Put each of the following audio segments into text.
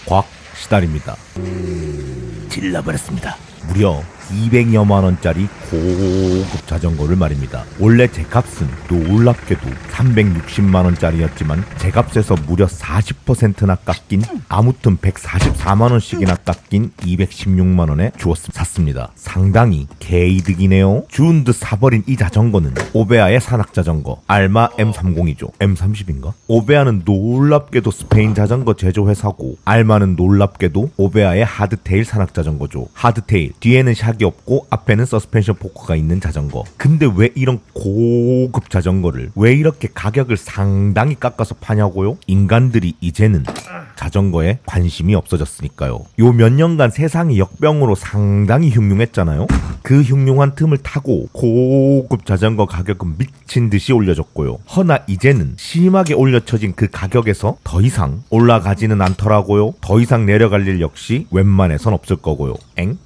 곽 시달입니다. 질러버렸습니다. 무려 200여만 원짜리 고급 자전거를 말입니다. 원래 제값은 놀랍게도 360만 원짜리였지만 제값에서 무려 40%나 깎인, 아무튼 144만 원씩이나 깎인 216만 원에 샀습니다. 상당히 개이득이네요. 주운 듯 사버린 이 자전거는 오베아의 산악자전거 알마 M30이죠. M30인가? 오베아는 놀랍게도 스페인 자전거 제조회사고, 알마는 놀랍게도 오베아의 하드테일 산악자전거죠. 하드테일, 뒤에는 샥이 없고 앞에는 서스펜션 포크가 있는 자전거. 근데 왜 이런 고급 자전거를, 왜 이렇게 가격을 상당히 깎아서 파냐고요? 인간들이 이제는 자전거에 관심이 없어졌으니까요. 요 몇 년간 세상이 역병으로 상당히 흉흉했잖아요. 그 흉흉한 틈을 타고 고급 자전거 가격은 미친 듯이 올려졌고요. 허나 이제는 심하게 올려쳐진 그 가격에서 더 이상 올라가지는 않더라고요. 더 이상 내려갈 일 역시 웬만해선 없을 거고요.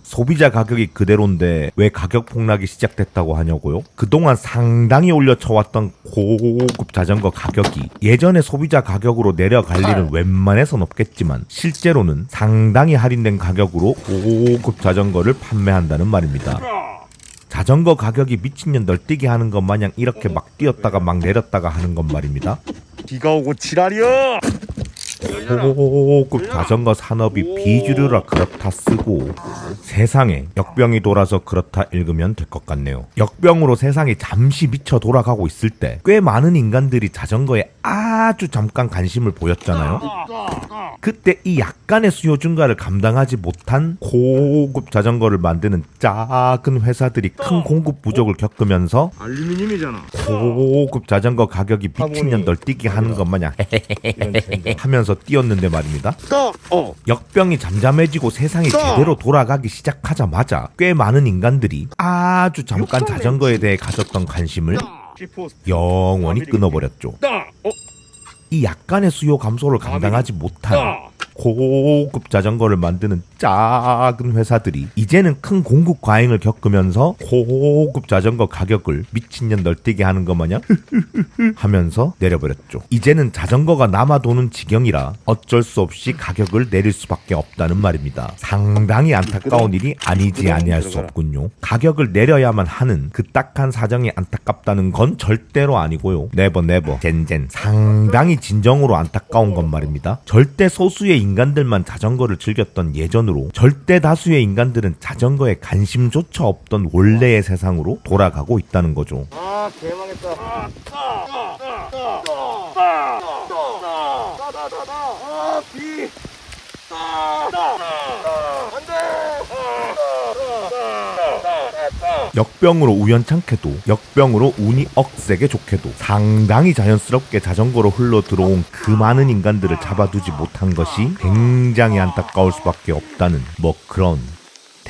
소비자 가격이 그대로인데 왜 가격 폭락이 시작됐다고 하냐고요? 그동안 상당히 올려쳐왔던 고급 자전거 가격이 예전에 소비자 가격으로 내려갈 일은 웬만해선 없겠지만 실제로는 상당히 할인된 가격으로 고급 자전거를 판매한다는 말입니다. 자전거 가격이 미친년 널뛰게 하는 것 마냥 이렇게 막 뛰었다가 막 내렸다가 하는 건 말입니다. 비가 오고 지랄이야. 고급 자전거 산업이 비주류라 그렇다 쓰고 세상에 역병이 돌아서 그렇다 읽으면 될 것 같네요. 역병으로 세상이 잠시 미쳐 돌아가고 있을 때 꽤 많은 인간들이 자전거에 아주 잠깐 관심을 보였잖아요. 그때 이 약간의 수요 증가를 감당하지 못한 고급 자전거를 만드는 작은 회사들이 큰 공급 부족을 겪으면서 알루미늄이잖아. 고급 자전거 가격이 미친년 널뛰기 하는 것 마냥 하면서 뛰었는데 말입니다. 역병이 잠잠해지고 세상이 제대로 돌아가기 시작하자마자 꽤 많은 인간들이 아주 잠깐 자전거에 대해 가졌던 관심을 영원히 끊어버렸죠. 이 약간의 수요 감소를 감당하지 못한 고급 자전거를 만드는 작은 회사들이 이제는 큰 공급 과잉을 겪으면서 고급 자전거 가격을 미친년 널뛰게 하는 것 마냥 하면서 내려버렸죠. 이제는 자전거가 남아도는 지경이라 어쩔 수 없이 가격을 내릴 수밖에 없다는 말입니다. 상당히 안타까운 일이 아니지 아니할 수 없군요. 가격을 내려야만 하는 그 딱한 사정이 안타깝다는 건 절대로 아니고요. 네버 젠 상당히 진정으로 안타까운 건 말입니다. 절대 소수의 인간들만 자전거를 즐겼던 예전으로 절대 다수의 인간들은 자전거에 관심조차 없던 원래의 세상으로 돌아가고 있다는 거죠. 아 개망했다. 비. 역병으로 우연찮게도, 역병으로 운이 억세게 좋게도 상당히 자연스럽게 자전거로 흘러 들어온 그 많은 인간들을 잡아두지 못한 것이 굉장히 안타까울 수밖에 없다는 뭐 그런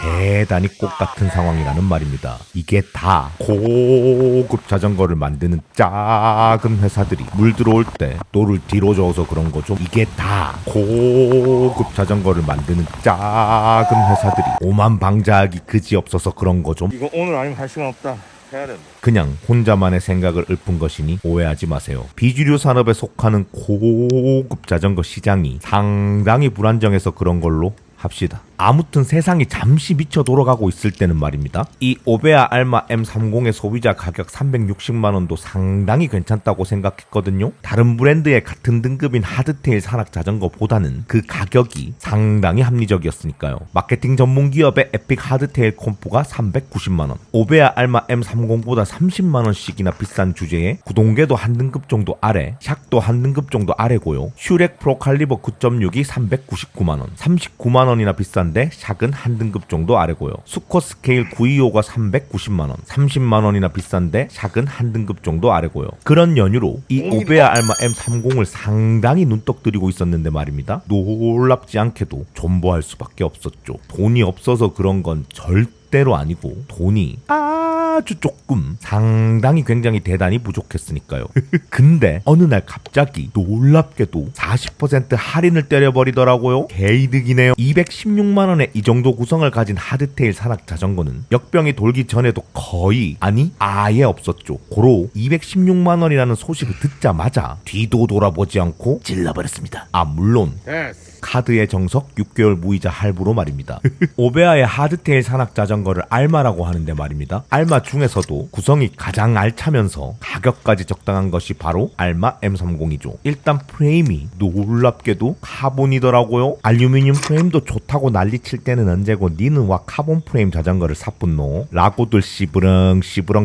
대단히 꽃같은 상황이라는 말입니다. 이게 다 고급 자전거를 만드는 작은 회사들이 물 들어올 때 노를 뒤로 저어서 그런 거죠. 이게 다 고급 자전거를 만드는 작은 회사들이 오만방자하기 그지없어서 그런 거죠. 이거 오늘 아니면 할 시간 없다. 해야 된다. 그냥 혼자만의 생각을 읊은 것이니 오해하지 마세요. 비주류 산업에 속하는 고급 자전거 시장이 상당히 불안정해서 그런 걸로 합시다. 아무튼 세상이 잠시 미쳐 돌아가고 있을 때는 말입니다. 이 오베아 알마 M30의 소비자 가격 360만 원도 상당히 괜찮다고 생각했거든요. 다른 브랜드의 같은 등급인 하드테일 산악 자전거보다는 그 가격이 상당히 합리적이었으니까요. 마케팅 전문 기업의 에픽 하드테일 콤프가 390만 원, 오베아 알마 M30보다 30만 원씩이나 비싼 주제에 구동계도 한 등급 정도 아래, 샥도 한 등급 정도 아래고요. 슈렉 프로 칼리버 9.6이 399만 원, 39만 원이나 비싼 샥은 한 등급 정도 아래고요. 수코 스케일 925가 390만원, 30만원이나 비싼데 샥은 한 등급 정도 아래고요. 그런 연유로 이 오베아 알마 M30을 상당히 눈독 들이고 있었는데 말입니다. 놀랍지 않게도 존버할 수밖에 없었죠. 돈이 없어서 그런 건 절대 절대로 아니고 돈이 아주 조금 상당히 굉장히 대단히 부족했으니까요. 근데 어느 날 갑자기 놀랍게도 40% 할인을 때려버리더라고요. 개이득이네요. 216만원에 이 정도 구성을 가진 하드테일 산악 자전거는 역병이 돌기 전에도 거의 아니 아예 없었죠. 고로 216만원이라는 소식을 듣자마자 뒤도 돌아보지 않고 질러버렸습니다. 아 물론 됐어. 카드의 정석 6개월 무이자 할부로 말입니다. 오베아의 하드테일 산악 자전거를 알마라고 하는데 말입니다. 알마 중에서도 구성이 가장 알차면서 가격까지 적당한 것이 바로 알마 M30이죠. 일단 프레임이 놀랍게도 카본이더라고요. 알루미늄 프레임도 좋다고 난리칠 때는 언제고 니는와 카본 프레임 자전거를 샀분노 라고들 씨부렁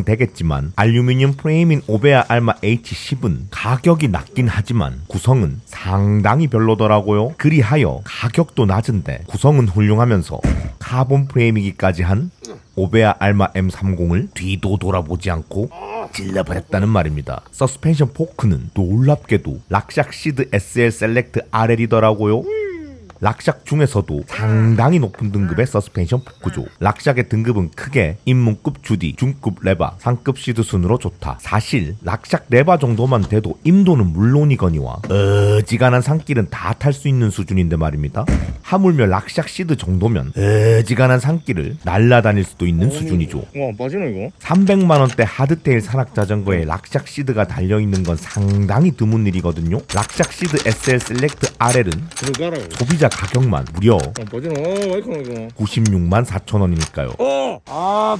되겠지만 알루미늄 프레임인 오베아 알마 H10은 가격이 낮긴 하지만 구성은 상당히 별로더라고요. 그리하여 가격도 낮은데 구성은 훌륭하면서 카본 프레임이기까지 한 오베아 알마 M30을 뒤도 돌아보지 않고 질러버렸다는 말입니다. 서스펜션 포크는 놀랍게도 락샥 시드 SL 셀렉트 RL이더라고요. 락샥 중에서도 상당히 높은 등급의 서스펜션 포크죠. 락샥의 등급은 크게 입문급 주디, 중급 레바, 상급 시드 순으로 좋다. 사실 락샥 레바 정도만 돼도 임도는 물론이거니와 어지간한 산길은 다 탈 수 있는 수준인데 말입니다. 하물며 락샥 시드 정도면 어지간한 산길을 날아다닐 수도 있는 수준이죠. 와 빠지노 이거? 300만원대 하드테일 산악 자전거에 락샥 시드가 달려있는 건 상당히 드문 일이거든요. 락샥 시드 SL 셀렉트 RL은 들어가라 이거. 소비자 가격만 무려 빠지노. 와이카노 이거. 96만 4천원이니까요.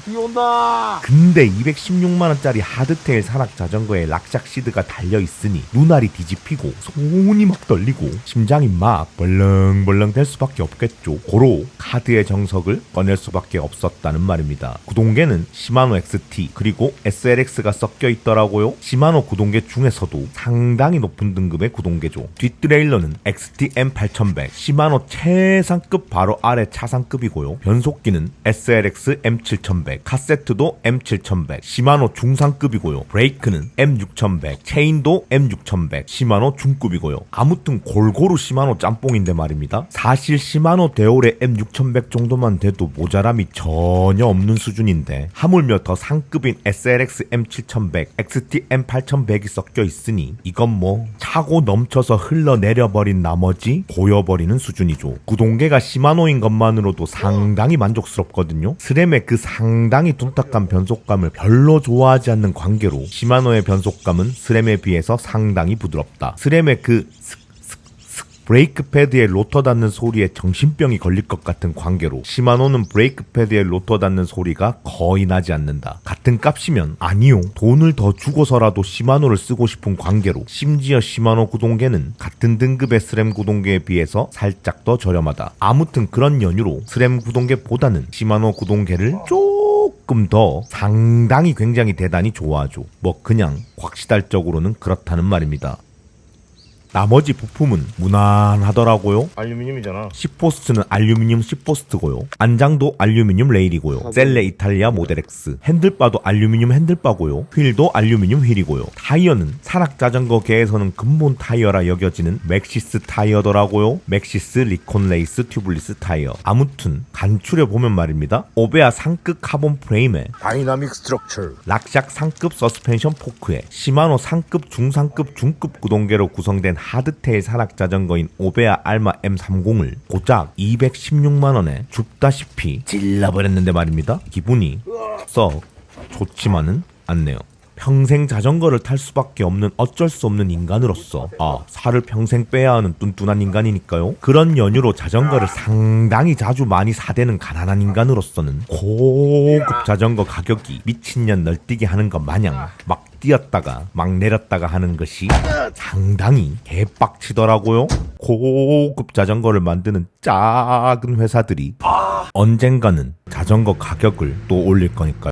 비 온다. 근데 216만원짜리 하드테일 산악 자전거에 락샥 시드가 달려있으니 눈알이 뒤집히고 손이 막 떨리고 심장이 막 벌렁벌렁 될 수밖에 없겠죠. 고로 카드의 정석을 꺼낼 수밖에 없었다는 말입니다. 구동계는 시마노 XT 그리고 SLX가 섞여 있더라고요. 시마노 구동계 중에서도 상당히 높은 등급의 구동계죠. 뒷트레일러는 XT M8100 시마노 최상급 바로 아래 차상급이고요. 변속기는 SLX M7100 카세트도 M7100 시마노 중상급이고요. 브레이크는 M6100 체인도 M6100 시마노 중급이고요. 아무튼 골고루 시마노 짬뽕인데 말입니다. 사실 시마노 데올의 M6100 정도만 돼도 모자람이 전혀 없는 수준인데 하물며 더 상급인 SLX M7100 XT M8100이 섞여 있으니 이건 뭐 차고 넘쳐서 흘러내려버린 나머지 고여버리는 수준이죠. 구동계가 시마노인 것만으로도 상당히 만족스럽거든요. 스램의 그 상당히 둔탁한 변속감을 별로 좋아하지 않는 관계로 시마노의 변속감은 스램에 비해서 상당히 부드럽다. 스램의 그 브레이크 패드에 로터 닿는 소리에 정신병이 걸릴 것 같은 관계로 시마노는 브레이크 패드에 로터 닿는 소리가 거의 나지 않는다. 같은 값이면 아니요 돈을 더 주고서라도 시마노를 쓰고 싶은 관계로 심지어 시마노 구동계는 같은 등급의 스램 구동계에 비해서 살짝 더 저렴하다. 아무튼 그런 연유로 스램 구동계보다는 시마노 구동계를 조금 더 상당히 굉장히 대단히 좋아하죠. 뭐 그냥 곽시달적으로는 그렇다는 말입니다. 나머지 부품은 무난하더라고요. 알루미늄이잖아. 시포스트는 알루미늄 시포스트고요. 안장도 알루미늄 레일이고요. 셀레 이탈리아 모델 X. 핸들바도 알루미늄 핸들바고요. 휠도 알루미늄 휠이고요. 타이어는 산악 자전거계에서는 근본 타이어라 여겨지는 맥시스 타이어더라고요. 맥시스 리콘 레이스 튜블리스 타이어. 아무튼 간추려보면 말입니다. 오베아 상급 카본 프레임에 다이나믹 스트럭처. 락샥 상급 서스펜션 포크에 시마노 상급 중상급 중급 구동계로 구성된 하드테일 산악 자전거인 오베아 알마 M30을 고작 216만원에 줍다시피 질러버렸는데 말입니다. 기분이 썩 좋지만은 않네요. 평생 자전거를 탈 수밖에 없는 어쩔 수 없는 인간으로서 살을 평생 빼야 하는 뚠뚠한 인간이니까요. 그런 연유로 자전거를 상당히 자주 많이 사대는 가난한 인간으로서는 고급 자전거 가격이 미친년 널뛰기 하는 것 마냥 막 뛰었다가 막 내렸다가 하는 것이 상당히 개빡치더라고요. 고급 자전거를 만드는 작은 회사들이 언젠가는 자전거 가격을 또 올릴 거니까요.